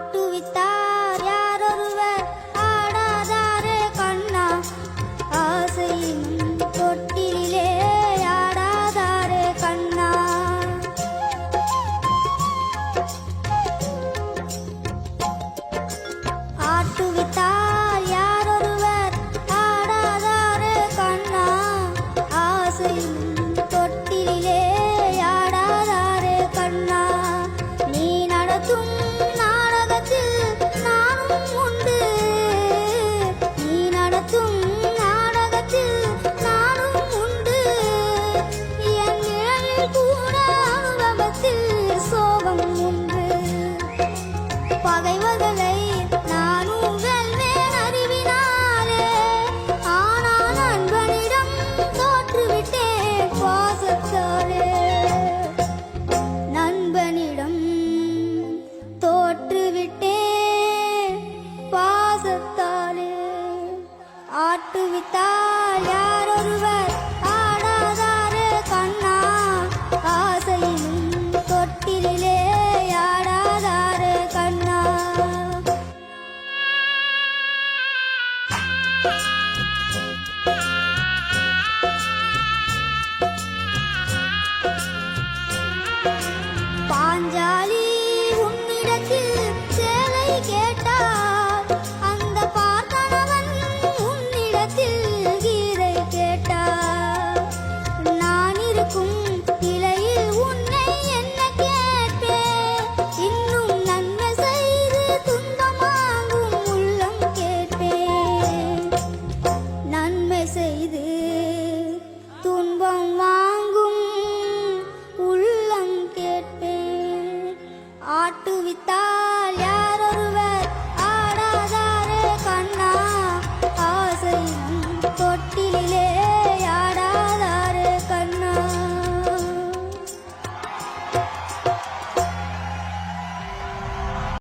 ஆட்டுவித்தார் யாரொருவர் ஆடாதாரே கண்ணா ஆசையின் தொட்டிலே ஆடாதாரே கண்ணா ஆட்டுவித்தார் யாரொருவர் ஆடாதாரே கண்ணா ஆசையின் தொட்டிலே ஆடாதாரே கண்ணா நீ நடத்தும் நாடகத்தில் நானும் உண்டு நீ நடத்தும் நாடகத்தில் நானும் உண்டு என் நிழலில் கூட அனுபவத்தில் சோகம் உண்டு பகைவர்களை நானும் வெல்வேன் அறிவினாலே ஆனால் நண்பனிடம் தோற்றுவிட்டேன் பாசத்தாலே நண்பனிடம் தோற்றுவிட்டேன் பாசத்தாலே ஆட்டுவித்தால் யாரொருவர் ஆடாதாரே கண்ணா ஆசையிலும் தொட்டிலே ஆடாதாரே கண்ணா